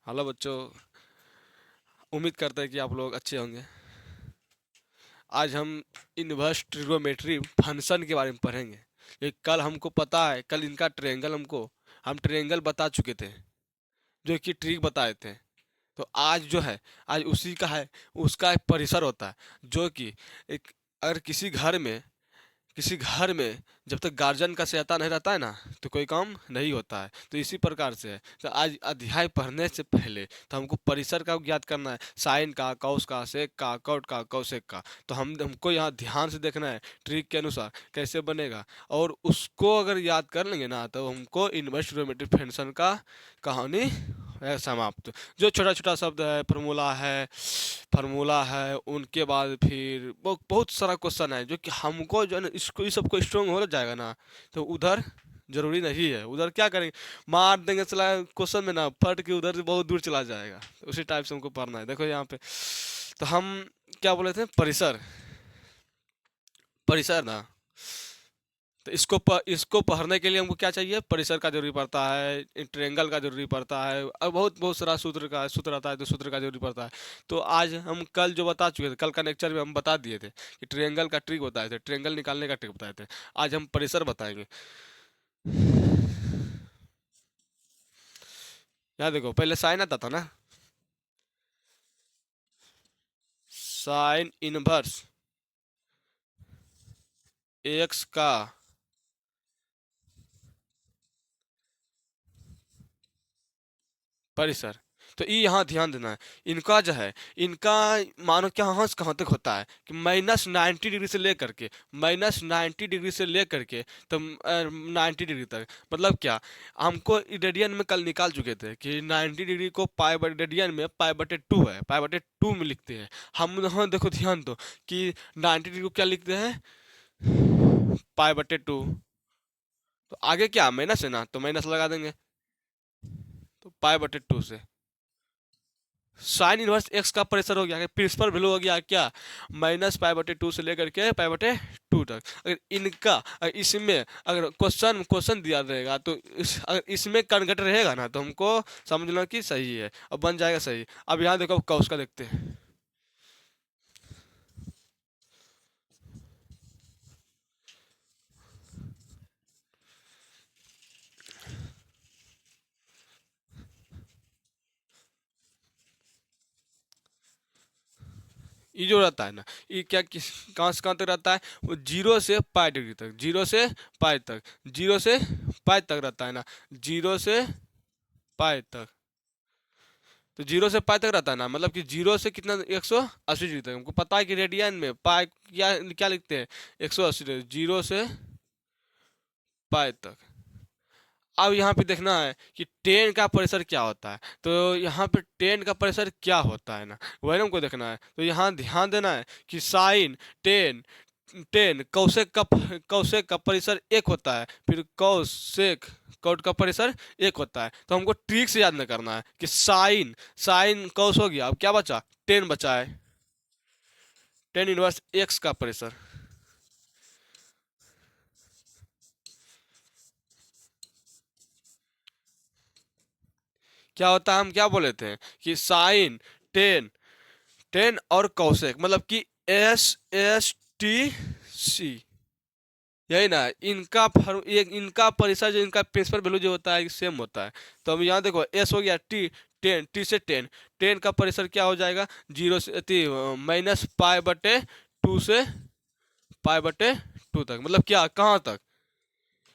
Hello बच्चों। उम्मीद करते हैं कि आप लोग अच्छे होंगे। आज हम इनवर्स ट्रिग्नोमेट्री फंक्शन के बारे में पढ़ेंगे। ये कल हमको पता है, कल इनका ट्रायंगल हम ट्रायंगल बता चुके थे, जो कि ट्रिक बताए थे। तो आज जो है, आज उसी का है। उसका एक परिसर होता है, जो कि एक अगर किसी घर में जब तक गार्जियन का सहायता नहीं रहता है ना, तो कोई काम नहीं होता है। तो इसी प्रकार से है। तो आज अध्याय पढ़ने से पहले तो हमको परिसर का ज्ञात करना है, साइन का, कॉस का, सेक का, कॉट का, कौसेक का। तो हमको यहाँ ध्यान से देखना है ट्रिक के अनुसार कैसे बनेगा। और उसको अगर याद कर लेंगे ना, तो हमको इनवर्स ट्रिग्नोमेट्रिक फंक्शन का कहानी है समाप्त। जो छोटा छोटा शब्द है, फार्मूला है, उनके बाद फिर बहुत सारा क्वेश्चन है, जो कि हमको जो है ना, इसको इस सबको स्ट्रॉन्ग हो जाएगा ना, तो उधर जरूरी नहीं है। उधर क्या करेंगे, मार देंगे चला क्वेश्चन में ना, फट के उधर से बहुत दूर चला जाएगा। तो उसी टाइप से हमको पढ़ना है। देखो यहाँ पे तो हम क्या बोले थे, परिसर। परिसर ना, तो इसको पढ़ने के लिए हमको क्या चाहिए, परिसर का जरूरी पड़ता है, ट्रायंगल का जरूरी पड़ता है, और बहुत बहुत सारा सूत्र आता है, तो सूत्र का जरूरी पड़ता है। तो आज हम कल जो बता चुके थे, कल का लेक्चर में हम बता दिए थे कि ट्रायंगल का ट्रिक बताए थे, ट्रायंगल निकालने का ट्रिक बताए थे। आज हम परिसर बताएंगे। यहाँ देखो, पहले साइन आता था ना, साइन इनवर्स एक्स का परिसर। तो ये यहाँ ध्यान देना है। इनका जो है, इनका मानो क्या, कहाँ से कहाँ तक होता है कि -90 डिग्री से लेकर के, -90 डिग्री से लेकर के तो 90 डिग्री तक। मतलब क्या, हमको रेडियन में कल निकाल चुके थे कि 90 डिग्री को रेडियन में पाई/2 है, पाई/2 में लिखते हैं हम। यहाँ देखो ध्यान दो कि 90 डिग्री को क्या लिखते हैं, पाई/2। तो आगे क्या माइनस है ना, तो माइनस लगा देंगे, तो पाई/2 से साइन इनवर्स एक्स का परिसर हो गया, प्रिंसिपल वैल्यू हो गया क्या, -पाई/2 से लेकर के पाई/2 तक। अगर इनका, अगर इसमें अगर क्वेश्चन दिया रहेगा, तो अगर इसमें कन्वर्ट रहेगा ना, तो हमको समझना कि सही है और बन जाएगा सही। अब यहाँ देखो कौस का देखते हैं। ये जो रहता है ना, ये क्या किस कहाँ से कहाँ तक रहता है, वो 0 से पाई डिग्री तक, 0 से पाई तक, 0 से पाई तक रहता है ना, 0 से पाई तक। तो 0 से पाई तक रहता है ना, मतलब कि 0 से कितना, 180 डिग्री तक। हमको पता है कि रेडियन में पाई क्या क्या लिखते हैं, 180 डिग्री, 0 से पाई तक। अब यहाँ पे देखना है कि टेन का परिसर क्या होता है। तो यहाँ पे टेन का परिसर क्या होता है ना, वही हमको देखना है। तो यहाँ ध्यान देना है कि साइन टेन, कौसेक का परिसर एक होता है, फिर कौट का परिसर एक होता है। तो हमको ट्रिक से याद नहीं करना है कि साइन साइन कौस हो गया, अब क्या बचा, टेन बचा है, टेन इनवर्स एक्स का परिसर क्या होता है। हम क्या बोले थे कि साइन टेन, टेन और कौसेक, मतलब कि SSTC, यही ना। इनका परिसर, जो इनका प्रिंसिपल वैल्यू जो होता है, सेम होता है। तो अब यहाँ देखो, एस हो गया टी, टेन, टी से टेन, टेन का परिसर क्या हो जाएगा, 0 से -पाई/2 से पाई/2 तक। मतलब क्या, कहाँ तक,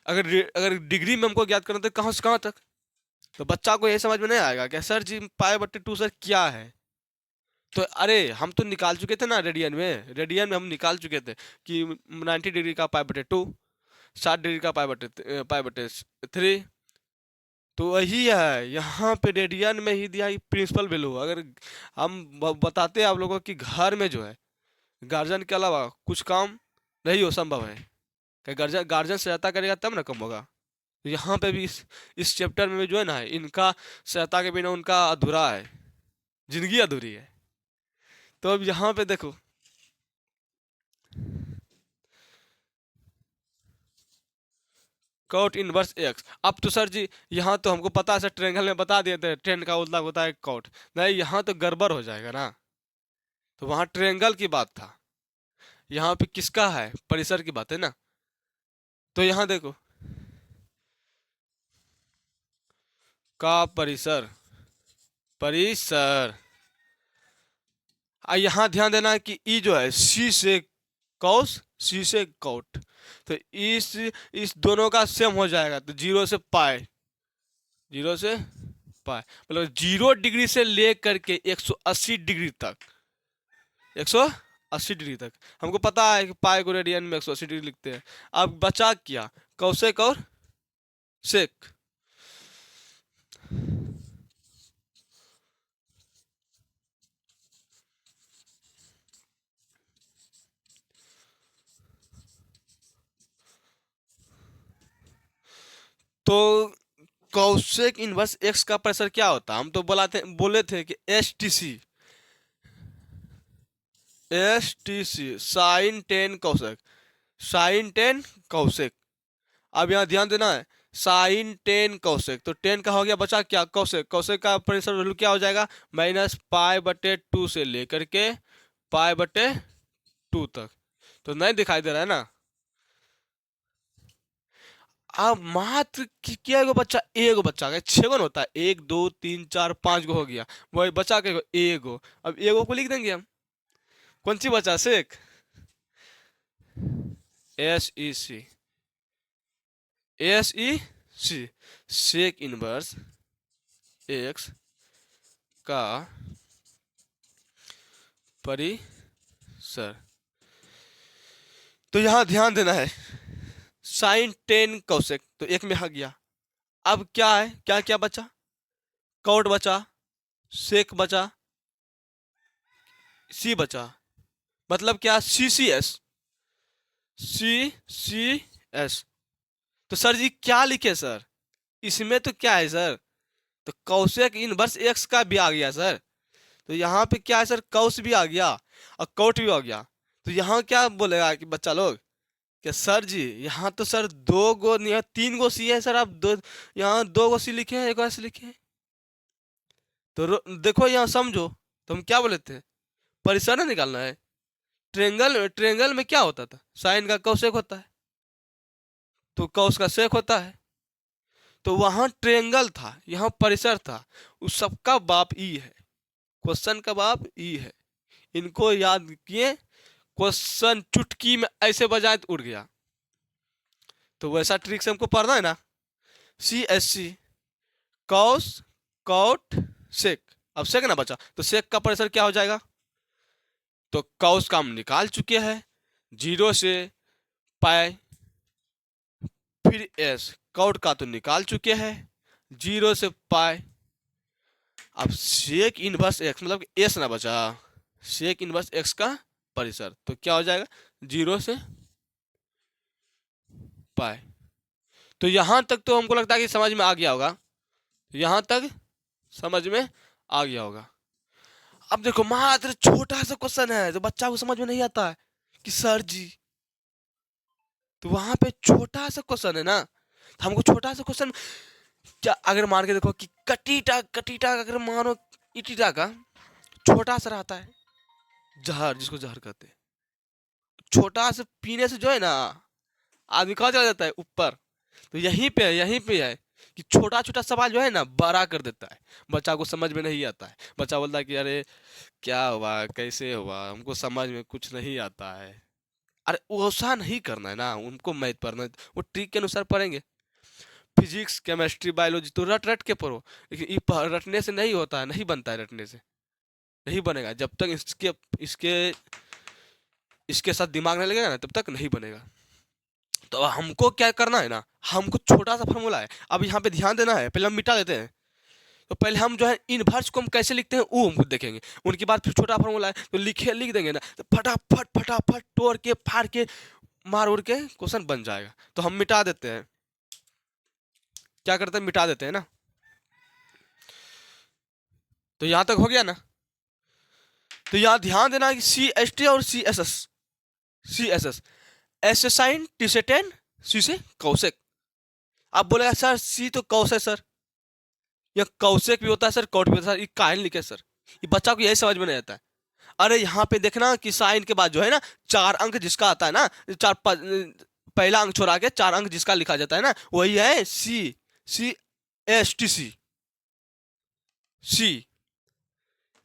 अगर डिग्री में हमको ज्ञात करना तो कहाँ से कहाँ तक। तो बच्चा को ये समझ में नहीं आएगा कि सर जी पाई/2 सर क्या है। तो अरे हम तो निकाल चुके थे ना, रेडियन में हम निकाल चुके थे कि 90 डिग्री का पाई/2, 60 डिग्री का पाई/3। तो वही है, यहाँ पे रेडियन में ही दिया प्रिंसिपल वैल्यू। अगर हम बताते हैं आप लोगों को कि घर में जो है, गार्जियन के अलावा कुछ काम नहीं हो संभव है, कि गार्जियन गार्जियन सहायता करेगा तब ना कम होगा। तो यहाँ पे भी इस चैप्टर में जो है ना, इनका सहायता के बिना उनका अधूरा है, जिंदगी अधूरी है। तो अब यहाँ पे देखो, कॉट इनवर्स एक्स। अब तो सर जी यहाँ तो हमको पता है सर, ट्रायंगल में बता दिए थे टेन का उल्टा होता है कॉट। नहीं, यहाँ तो गड़बड़ हो जाएगा ना, तो वहाँ ट्रायंगल की बात था, यहाँ पे किसका है, परिसर की बात है ना। तो यहाँ देखो का परिसर, परिसर। यहाँ ध्यान देना है कि ई जो है सी से कॉस, सी से कॉट, तो इस दोनों का सेम हो जाएगा, तो 0 से पाई, 0 से पाई मतलब 0 डिग्री से लेकर के 180 डिग्री तक, 180 डिग्री तक। हमको पता है कि पाई को रेडियन में 180 डिग्री लिखते हैं। अब बचा क्या, कौसेक और सेक। तो कौसेक इनवर्स एक्स का प्रेशर क्या होता है, हम तो बोले थे कि S T C sine tan cosec, sine tan cosec. अब यहाँ ध्यान देना है, साइन टेन कौसेक, तो 10 का हो गया, बचा क्या, कौसेक। कौसेक का प्रेशर वैल्यू क्या हो जाएगा, -π/2 से लेकर के π/2 तक। तो नहीं दिखाई दे रहा है ना। अब मात्र क्या गो बच्चा, एगो बच्चा का 6 गो होता है, 1 2 3 4 5 गो हो गया, वही बचा के एगो। अब एगो को लिख देंगे हम, कौन सी बचा, sec, SEC, SEC, sec inverse x का परिसर। तो यहां ध्यान देना है, साइन 10 कौसेक, तो एक में आ गया। अब क्या है, क्या क्या बचा, कॉट बचा, सेक बचा, सी बचा, मतलब क्या, CCS, CCS। तो सर जी क्या लिखे सर, इसमें तो क्या है सर, तो कौसेक इनवर्स एक्स का भी आ गया सर, तो यहाँ पे क्या है सर, कौस भी आ गया और कॉट भी आ गया। तो यहाँ क्या बोलेगा कि बच्चा लोग, कि सर जी यहाँ तो सर 2 गो नहीं, 3 गो सी है सर, आप दो, यहाँ 2 गो सी लिखे हैं, 1 गो ऐसे लिखे हैं। तो देखो यहाँ समझो, तो हम क्या बोले थे, परिसर ना निकालना है। ट्रेंगल में क्या होता था, साइन का कौसेक होता है, तो कौस का सेक होता है। तो वहां ट्रेंगल था, यहाँ परिसर था, उस सबका बाप ई है, क्वेश्चन का बाप ई है। इनको याद किए, क्वेश्चन चुटकी में ऐसे बजाए तो उड़ गया। तो वैसा ट्रिक से हमको पढ़ना है ना, CSC, कॉस, कॉट, सेक। अब सेक ना बचा, तो सेक का परिसर क्या हो जाएगा, तो कॉस का हम निकाल चुके हैं, 0 से पाई, फिर एस, कॉट का तो निकाल चुके हैं, 0 से पाई। अब सेक इनवर्स एक्स, मतलब एस ना बचा, सेक इनवर्स एक्स का परिसर, तो क्या हो जाएगा, 0 से पाई। तो यहां तक तो हमको लगता है कि समझ में आ गया होगा, यहां तक समझ में आ गया होगा। अब देखो मात्र छोटा सा क्वेश्चन है, जो बच्चा को समझ में नहीं आता है कि सर जी, तो वहां पे छोटा सा क्वेश्चन है ना, तो हमको छोटा सा क्वेश्चन, क्या अगर मान के देखो कि कटीटा, कटीटा अगर मानो इटीटा का छोटा सा रहता है, जहर, जिसको जहर कहते हैं, छोटा से पीने से जो है ना आदमी कहाँ चला जाता है, ऊपर। तो यहीं पे है कि छोटा छोटा सवाल जो है ना बड़ा कर देता है, बच्चा को समझ में नहीं आता है, बच्चा बोलता है कि अरे क्या हुआ, कैसे हुआ, हमको समझ में कुछ नहीं आता है। अरे वो ऐसा नहीं करना है ना, उनको मैथ पढ़ना है, वो ट्रिक के अनुसार पढ़ेंगे। फिजिक्स, केमिस्ट्री, बायोलॉजी तो रट रट के पढ़ो, लेकिन ये रटने से नहीं होता है, नहीं बनता है, रटने से नहीं बनेगा। जब तक इसके इसके साथ दिमाग नहीं लगेगा ना, तब तक नहीं बनेगा। तो हमको क्या करना है ना, हमको छोटा सा फॉर्मूला है, अब यहाँ पे ध्यान देना है, पहले हम मिटा देते हैं। तो पहले हम जो है इनवर्स को हम कैसे लिखते हैं वो हम देखेंगे, उनके बाद फिर छोटा फॉर्मूला है तो लिख देंगे ना, तो फटाफट फटाफट तोड़ के फाड़ के मार उड़ के क्वेश्चन बन जाएगा। तो हम मिटा देते हैं, क्या करते हैं, मिटा देते हैं ना। तो यहां तक हो गया ना। तो यहां ध्यान देना कि CST और CSS, एस से साइन, टी से टेन, सी से कौसेक। आप बोलेगा सर सी तो कौस है सर, या कौशिक भी होता है सर, कौट भी होता है सर, ये काहे लिखे सर? ये बच्चा को यही समझ में नहीं आता है। अरे यहाँ पे देखना कि साइन के बाद जो है ना, 4 अंक जिसका आता है ना, पहला अंक छोड़ा के 4 अंक जिसका लिखा जाता है ना, वही है सी। सी एस टी सी, सी।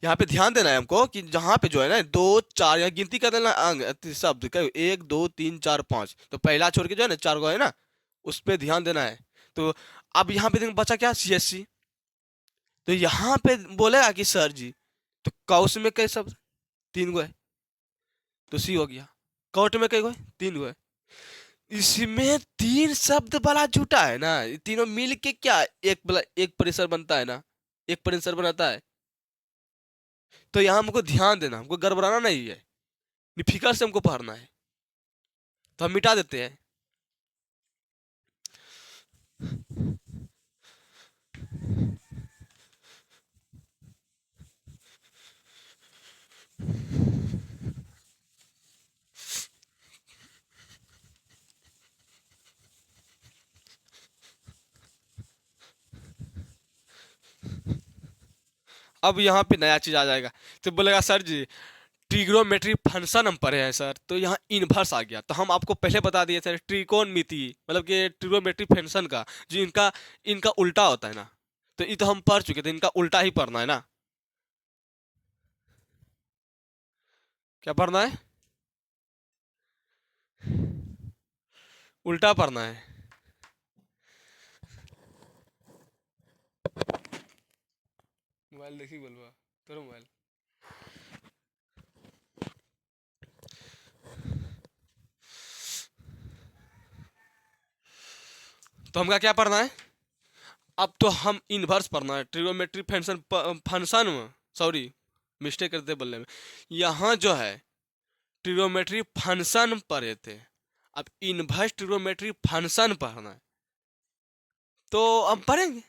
यहाँ पे ध्यान देना है हमको कि जहाँ पे जो है ना 2 4 यहाँ गिनती कर देना अंक शब्द का, 1 2 3 4 5, तो पहला छोड़ के जो है ना 4 को है ना, उस पे ध्यान देना है। तो अब यहाँ पे बचा क्या, सी एस सी। तो यहाँ पे बोलेगा कि सर जी, तो कौश में कई शब्द, 3 गो है, तो सी हो गया। कौट में कई गो है, 3 गो है। इसमें 3 शब्द बड़ा झूठा है ना, ये तीनों मिल के क्या एक परिसर बनता है ना, एक परिसर बनाता है। तो यहाँ हमको ध्यान देना, हमको गड़बड़ाना नहीं है, फिकर से हमको पढ़ना है। तो हम मिटा देते हैं। अब यहाँ पे नया चीज आ जाएगा। तो बोलेगा सर जी ट्रिग्नोमेट्री फंक्शन हम पढ़े हैं सर, तो यहाँ इनवर्स आ गया। तो हम आपको पहले बता दिए थे त्रिकोणमिति, मतलब कि ट्रिग्नोमेट्री फंक्शन का जो इनका इनका उल्टा होता है ना, तो ये तो हम पढ़ चुके थे, इनका उल्टा ही पढ़ना है ना। क्या पढ़ना है? उल्टा पढ़ना है। मोबाइल देखी बोलवा तेरा मोबाइल। तो हमका क्या पढ़ना है? अब तो हम इनवर्स पढ़ना है, ट्रिग्नोमेट्री फंक्शन, फंक्शन में सॉरी मिस्टेक करते बोलने में। यहाँ जो है ट्रिग्नोमेट्री फंक्शन पढ़े थे, अब इनवर्स ट्रिग्नोमेट्री फंक्शन पढ़ना है, तो हम पढ़ेंगे।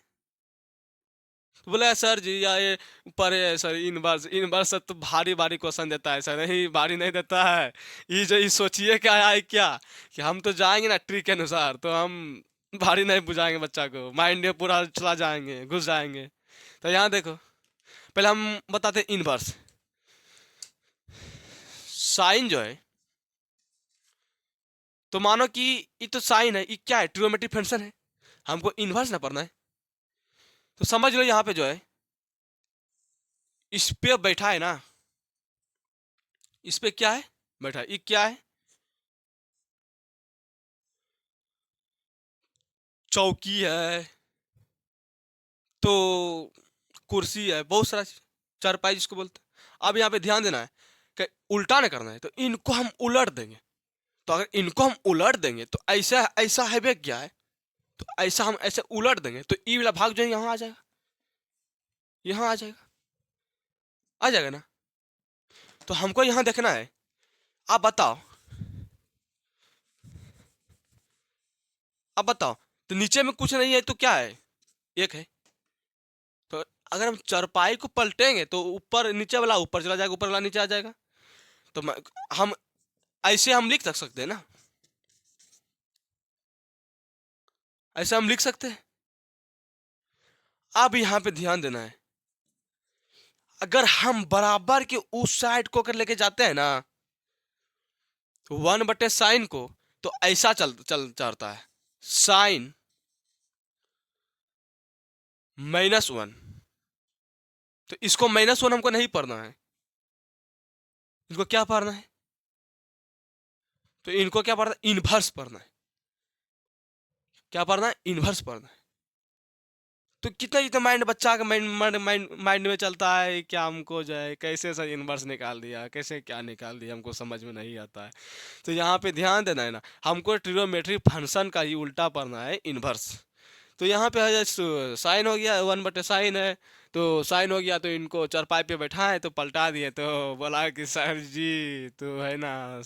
तो बोला सर जी या ये पढ़े है सर, इनवर्स, इनवर्स तो भारी भारी क्वेश्चन देता है सर। नहीं भारी नहीं देता है, ये जो ये सोचिए क्या है क्या, कि हम तो जाएंगे ना ट्रिक के अनुसार, तो हम भारी नहीं बुझाएंगे बच्चा को, माइंड में पूरा चला जाएंगे, घुस जाएंगे। तो यहाँ देखो, पहले हम बताते हैं इनवर्स। साइन जो है, तो मानो कि ये तो साइन है, ये क्या है, ट्रिग्नोमेट्रिक फंक्शन है, हमको इनवर्स ना पढ़ना है। तो समझ लो यहाँ पे जो है इस पे बैठा है ना, इस पे क्या है बैठा है, ये क्या है, चौकी है, तो कुर्सी है, बहुत सारा चीज, चारपाई जिसको बोलते हैं। अब यहाँ पे ध्यान देना है कि उल्टा ना करना है, तो इनको हम उलट देंगे। तो अगर इनको हम उलट देंगे तो ऐसा ऐसा है वे क्या है, तो ऐसा हम ऐसे उलट देंगे तो ई वाला भाग जो है यहाँ आ जाएगा, यहाँ आ जाएगा, आ जाएगा ना। तो हमको यहाँ देखना है। आप बताओ, अब बताओ, तो नीचे में कुछ नहीं है तो क्या है, एक है। तो अगर हम चरपाई को पलटेंगे तो ऊपर नीचे वाला ऊपर चला जाएगा, ऊपर वाला नीचे आ जाएगा। तो हम ऐसे हम लिख सकते हैं ना, ऐसे हम लिख सकते हैं। अब यहाँ पे ध्यान देना है, अगर हम बराबर के उस साइड को अगर लेके जाते हैं ना 1/साइन को, तो ऐसा चल चल चलता है, साइन -1। तो इसको -1 हमको नहीं पढ़ना है, इनको क्या पढ़ना है, तो इनको क्या पढ़ना है, इनवर्स पढ़ना है। क्या पढ़ना है, इनवर्स पढ़ना है। तो कितना कितना माइंड बच्चा का माइंड में चलता है, क्या हमको जो है कैसे सर इनवर्स निकाल दिया, कैसे क्या निकाल दिया, हमको समझ में नहीं आता है। तो यहाँ पे ध्यान देना है ना, हमको ट्रिग्नोमेट्री फंक्शन का ही उल्टा पढ़ना है, इनवर्स। तो यहाँ पे है साइन हो गया, 1/साइन है, तो साइन हो गया, तो इनको चरपाई पे बैठा है तो पलटा दिए, तो बोला कि सर जी तो है ना,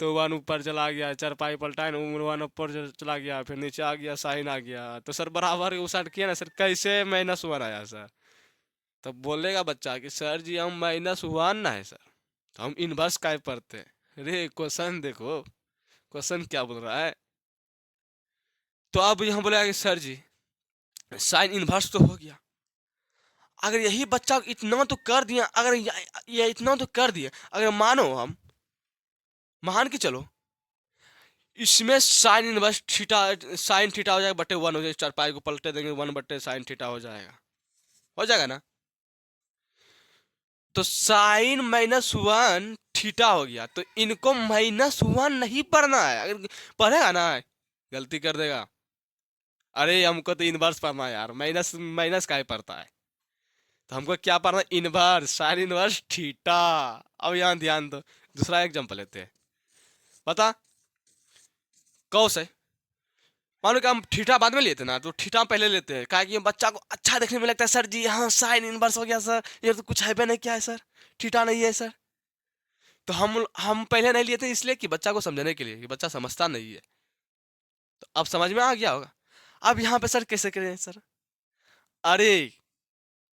तो 1 ऊपर चला गया, चरपाई पलटाए ना, 1 ऊपर चला गया, फिर नीचे आ गया, साइन आ गया, तो सर बराबर उस साइड किया ना सर, कैसे -1 आया सर? तब बोलेगा बच्चा कि सर जी हम -1 ना है सर, तो हम इनवर्स काय पढ़ते हैं। अरे क्वेश्चन देखो, क्वेश्चन क्या बोल रहा है। तो अब यहाँ बोलेगा कि सर जी साइन इनवर्स तो हो गया। अगर यही बच्चा इतना तो कर दिया, अगर ये इतना तो कर दिया, अगर मानो हम मान के चलो इसमें sine inverse theta, sine theta हो जाएगा बटे वन हो जाएगा, चार पाई को पलटे देंगे वन बटे साइन थीटा हो जाएगा ना। तो साइन माइनस वन थीटा हो गया, तो इनको माइनस वन नहीं पढ़ना है, अगर पढ़ेगा ना गलती कर देगा। अरे हमको तो इनवर्स पढ़ना है यार, माइनस माइनस का ही पढ़ता है, तो हमको क्या पढ़ना है, इनवर्स साइन इनवर्स थीटा। अब यहाँ ध्यान दो, दूसरा एग्जांपल लेते हैं। बता कौस है, मानो कि हम थीटा बाद में लेते ना, तो थीटा पहले लेते हैं, क्या कि ये बच्चा को अच्छा देखने में लगता है, सर जी हाँ साइन इनवर्स हो गया सर, ये तो कुछ है भी नहीं, क्या है सर, थीटा नहीं है सर। तो हम पहले नहीं लिए थे इसलिए कि बच्चा को समझने के लिए, कि बच्चा समझता नहीं है। तो अब समझ में आ गया होगा। अब यहाँ पे सर कैसे करें सर, अरे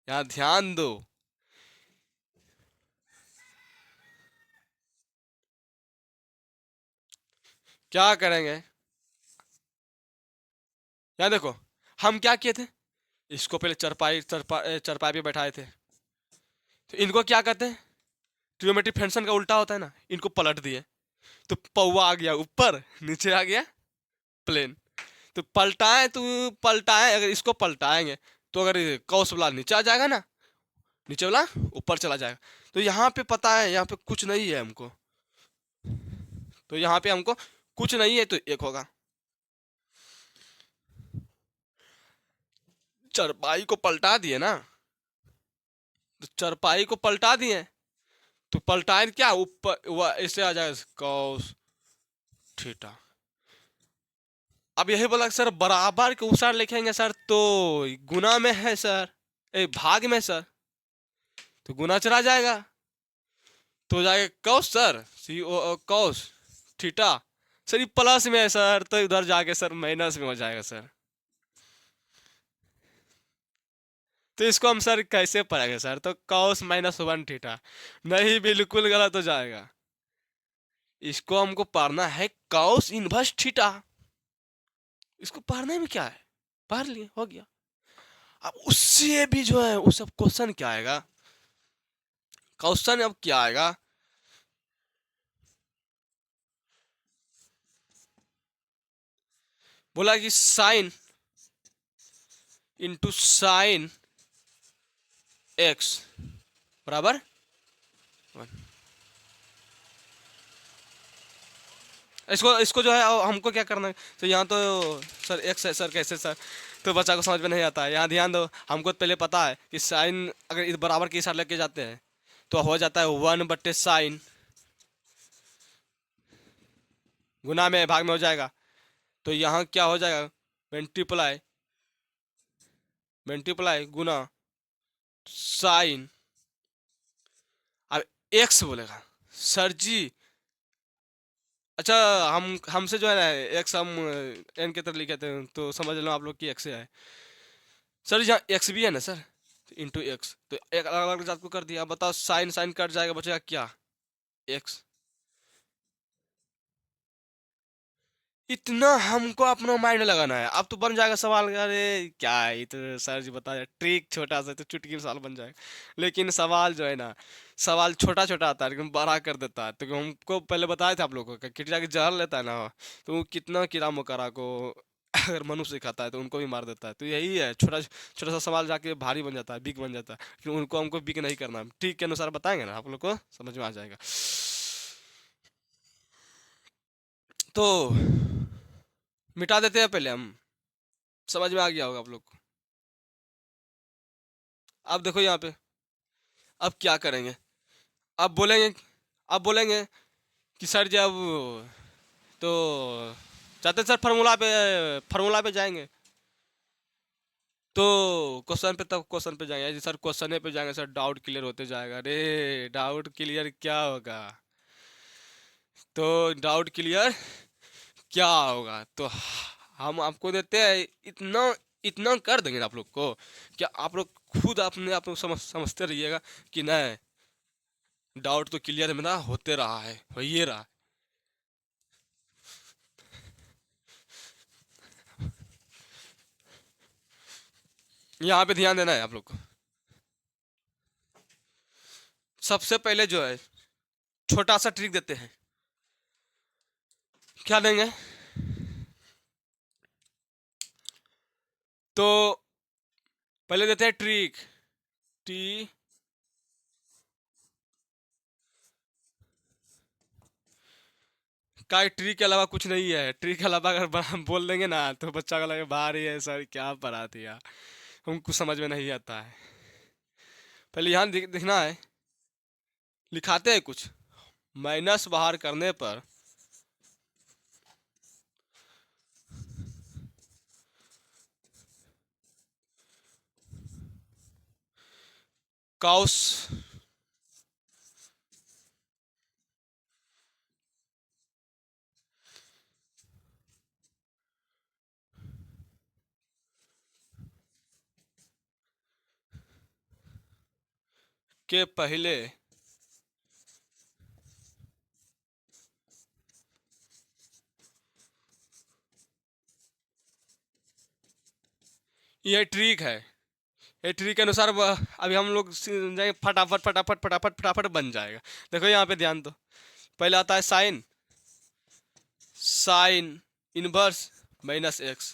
यहाँ ध्यान दो, क्या करेंगे, यहाँ देखो हम क्या किए थे, इसको पहले चरपाई पे बैठाए थे, तो इनको क्या कहते हैं, ट्रिग्नोमेट्रिक फंक्शन का उल्टा होता है ना, इनको पलट दिए, तो पौवा आ गया ऊपर, नीचे आ गया प्लेन। तो पलटाएं अगर इसको पलटाएंगे तो अगर कौस वाला नीचे आ जाएगा ना, नीचे वाला ऊपर चला जाएगा। तो यहाँ पे पता है यहाँ पे कुछ नहीं है हमको, तो यहाँ पे हमको कुछ नहीं है, तो एक होगा। चरपाई को पलटा दिए ना, तो चरपाई को पलटा दिए, तो पलटाए क्या ऊपर ऐसे आ जाएगा कॉस थीटा। अब यही बोला सर बराबर के उसार लिखेंगे सर, तो गुना में है सर, भाग में सर, तो गुना चला जाएगा, तो हो जाएगा कॉस सर, सी ओ कॉस थीटा। सर ये प्लस में है सर, तो इधर जाके सर माइनस में हो जाएगा सर। तो इसको हम सर कैसे पढ़ेंगे सर, तो कॉस माइनस वन थीटा, नहीं बिल्कुल गलत हो जाएगा। इसको हमको पढ़ना है कॉस इनवर्स थीटा, इसको पढ़ने में क्या है, पढ़ लिए हो गया। अब उससे भी जो है वो सब क्वेश्चन क्या आएगा, क्वेश्चन अब क्या आएगा, बोला कि साइन इंटू साइन एक्स बराबर वन। इसको इसको जो है हमको क्या करना है, तो यहाँ तो सर एक्स है सर, कैसे सर, तो बच्चा को समझ में नहीं आता है। यहाँ ध्यान दो, हमको तो पहले पता है कि साइन अगर इस बराबर के साथ लेके जाते हैं तो हो जाता है वन बट्टे साइन, गुना में भाग में हो जाएगा, तो यहाँ क्या हो जाएगा मल्टीप्लाई, मल्टीप्लाई गुना साइन। अब एक्स बोलेगा सर जी, अच्छा हमसे जो है ना एक्स हम एन की तरह लिखे थे, तो समझ लो आप लोग की एक्स है सर, यहाँ एक्स भी है ना सर, इंटू एक्स, तो एक अलग अलग जात को कर दिया। बताओ साइन साइन कट जाएगा, बचेगा क्या, एक्स। इतना हमको अपना माइंड लगाना है, अब तो बन जाएगा सवाल, अरे क्या है ये, तो सर जी बता ट्रिक छोटा सा, तो चुटकी में सवाल बन जाएगा। लेकिन सवाल जो है ना, सवाल छोटा छोटा आता है लेकिन बड़ा कर देता है। तो हमको पहले बताया था आप लोगों को, कीड़ा की जहर लेता है ना, तो वो कितना कीड़ा मकोड़ा को अगर मनुष्य खाता है तो उनको भी मार देता है। तो यही है, छोटा छोटा सा सवाल जाके भारी बन जाता है, बिग बन जाता है, लेकिन उनको हमको बिग नहीं करना, ठीक के अनुसार बताएंगे ना, आप लोग को समझ में आ जाएगा। तो मिटा देते हैं पहले हम, समझ में आ गया होगा आप लोग को। अब देखो यहाँ पे, अब क्या करेंगे, अब बोलेंगे, अब बोलेंगे कि सर जी अब तो चाहते सर फार्मूला पे जाएंगे, तो क्वेश्चन पे, तब क्वेश्चन पे जाएंगे सर, क्वेश्चन पे जाएंगे सर, डाउट क्लियर होते जाएगा। अरे डाउट क्लियर क्या होगा, तो डाउट क्लियर क्या होगा, तो हम आपको देते हैं इतना, इतना कर देंगे आप लोग को, क्या आप लोग खुद अपने आप लोग समझते रहिएगा कि नहीं डाउट तो क्लियर मेरा होते रहा है, हो ये रहा। यहाँ पे ध्यान देना है आप लोग को। सबसे पहले जो है छोटा सा ट्रिक देते हैं। क्या देंगे? तो पहले देते हैं ट्रिक टी का। ट्रिक के अलावा कुछ नहीं है। ट्रिक के अलावा अगर हम बोल देंगे ना तो बच्चा को लगे बाहर ही है सर, क्या पढ़ा दिया, हमको समझ में नहीं आता है। पहले यहाँ दिखना है, लिखाते हैं कुछ। माइनस बाहर करने पर कॉस के पहले ये ट्रिक है। ये ट्रिक के अनुसार अभी हम लोग जाएंगे, फटाफट फटाफट फटाफट फटाफट बन जाएगा। देखो यहाँ पे ध्यान दो। पहले आता है sine, sine inverse minus x.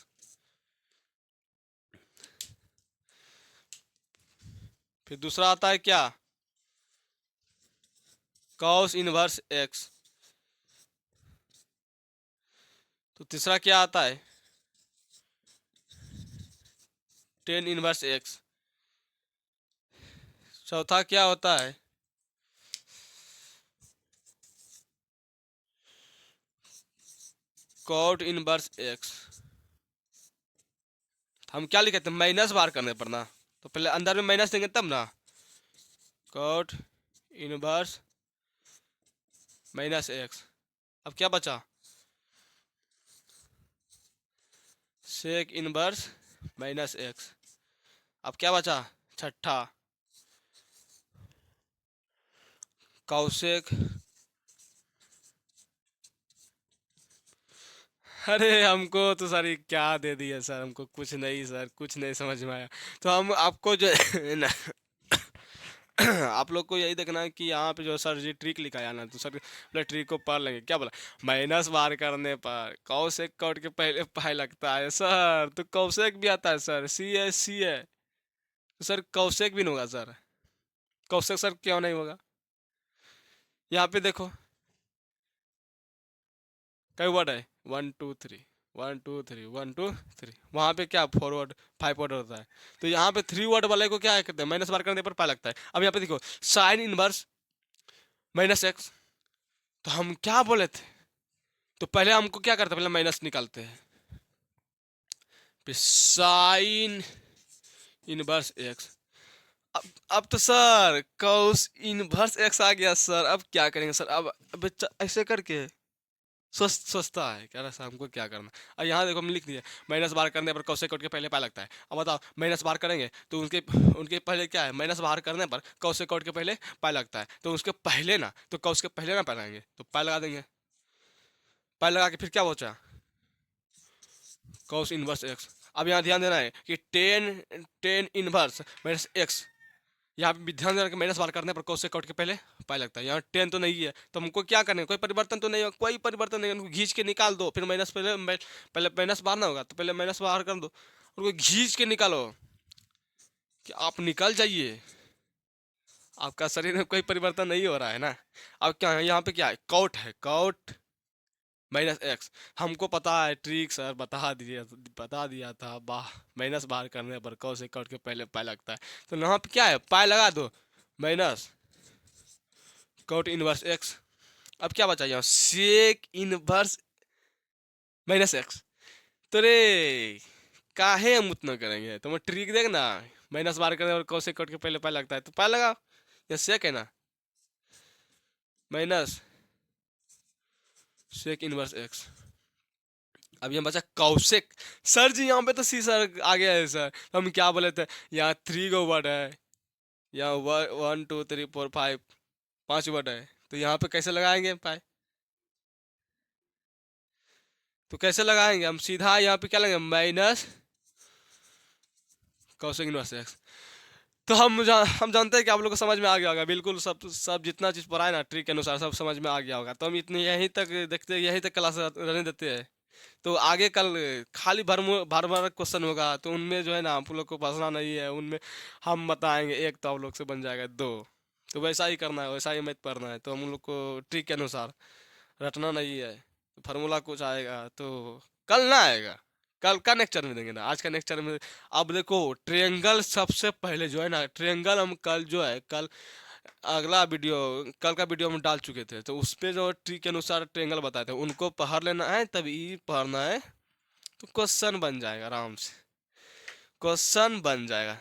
फिर दूसरा आता है क्या? Cos inverse x. तो तीसरा क्या आता है? Tan inverse x. चौथा क्या होता है? Cot inverse x. हम क्या लिखे थे? माइनस बार करने पर ना, तो पहले अंदर में माइनस देंगे तब ना। Cot inverse minus x. अब क्या बचा? Sec inverse minus x. अब क्या बचा? छठा कौसेक। अरे हमको तो सर ये क्या दे दिया सर, हमको कुछ नहीं सर, कुछ नहीं समझ में आया। तो हम आपको जो है ना आप लोग को यही देखना है कि यहाँ पे जो सर जी ट्रिक लिखा है ना, तो सर पहले ट्रिक को पढ़ लेंगे। क्या बोला? माइनस बार करने पर कौसेक कट के पहले पाई लगता है सर, तो कौसेक भी आता है सर, सी है। तो सर कौसेक भी नहीं होगा सर? कौशिक सर क्यों नहीं होगा? यहाँ पे देखो कई वर्ड है, one two three, one two three, one two three. वहाँ पे क्या फॉरवर्ड 5 वर्ड होता है। तो यहाँ पे 3 वर्ड वाले को क्या कहते हैं? माइनस बार करने पर पाई लगता है। अब यहाँ पे देखो साइन इनवर्स माइनस एक्स। तो हम क्या बोले थे? तो पहले हमको क्या करते हैं? पहले माइनस निकालते हैं, फिर साइन इनवर्स एक्स। अब तो सर कॉस इनवर्स एक्स आ गया सर। अब क्या करेंगे सर? अब बच्चा ऐसे करके सोचता है क्या रहा हमको क्या करना। और यहाँ देखो हम लिख दिए माइनस बार करने पर कौशे कोट के पहले पाई लगता है। अब बताओ माइनस बार करेंगे तो उनके उनके पहले क्या है? माइनस बार करने पर कौशे कोट के पहले पाई लगता है, तो उसके पहले ना, तो कौश के पहले ना पाई लगाएंगे, तो पाई लगा देंगे। पाई लगा के फिर क्या बचा? Cos inverse x. अब यहाँ ध्यान देना है कि ten tan inverse minus x. यहाँ पे भी ध्यान देना कि माइनस बार करने पर कौश से कट के पहले पाई लगता है। यहाँ टेन तो नहीं है, तो हमको क्या करना है? कोई परिवर्तन तो नहीं है, कोई परिवर्तन नहीं है। उनको घींच के निकाल दो, फिर माइनस पहले माइनस बार ना होगा तो पहले माइनस बाहर कर दो, उनको घींच के निकालो कि आप निकल जाइए। आपका शरीर में कोई परिवर्तन नहीं हो रहा है ना। अब क्या है? यहाँ पे क्या है? कॉट है, कॉट माइनस एक्स। हमको पता है ट्रिक सर, बता दिया था। माइनस बाहर करने पर कौ से कट के पहले पाई लगता है। तो यहाँ पे क्या है? पाई लगा दो, माइनस कॉट इनवर्स एक्स। अब क्या बचा? यहाँ सेक इनवर्स माइनस एक्स। तो रे काहे हम उतना करेंगे? तो मैं ट्रिक देख ना, माइनस बार करने पर कौ से कट के पहले पाई लगता है, तो पाई लगा। ये सेक है ना, माइनस सेक इनवर्स एक्स। अब यहाँ बचा कौशिक। सर जी यहाँ पे तो सी सर आ गया है सर। तो हम क्या बोले थे? यहाँ 3 वर्ड है, यहाँ 1 2 3 4 5, 5 वर्ड है। तो यहाँ पे कैसे लगाएंगे पाए? तो कैसे लगाएंगे हम? सीधा यहाँ पे क्या लगाएंगे? Minus Kaushik inverse x. तो हम जानते हैं कि आप लोग को समझ में आ गया होगा, बिल्कुल सब जितना चीज़ पढ़ा है ना ट्रिक के अनुसार सब समझ में आ गया होगा। तो हम इतनी यहीं तक देखते, यहीं तक क्लास रहने देते हैं। तो आगे कल खाली भर भर क्वेश्चन होगा, तो उनमें जो है ना आप लोग को फंसना नहीं है। उनमें हम बताएंगे एक, तो आप लोग से बन जाएगा दो। तो वैसा ही करना है, वैसा ही मैथ पढ़ना है। तो हम लोग को ट्रिक के अनुसार रटना नहीं है। फार्मूला कुछ आएगा तो कल ना आएगा, कल का नेक्चर में देंगे ना, आज का नेक्चर में। अब देखो ट्रायंगल सबसे पहले जो है ना, ट्रायंगल हम कल जो है, कल अगला वीडियो, कल का वीडियो हम डाल चुके थे। तो उस पे जो ट्री के अनुसार ट्रायंगल बताए थे उनको पढ़ लेना है, तभी पढ़ना है। तो क्वेश्चन बन जाएगा आराम से, क्वेश्चन बन जाएगा।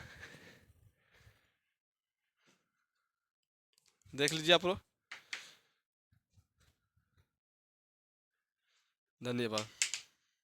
देख लीजिए आप लोग। धन्यवाद।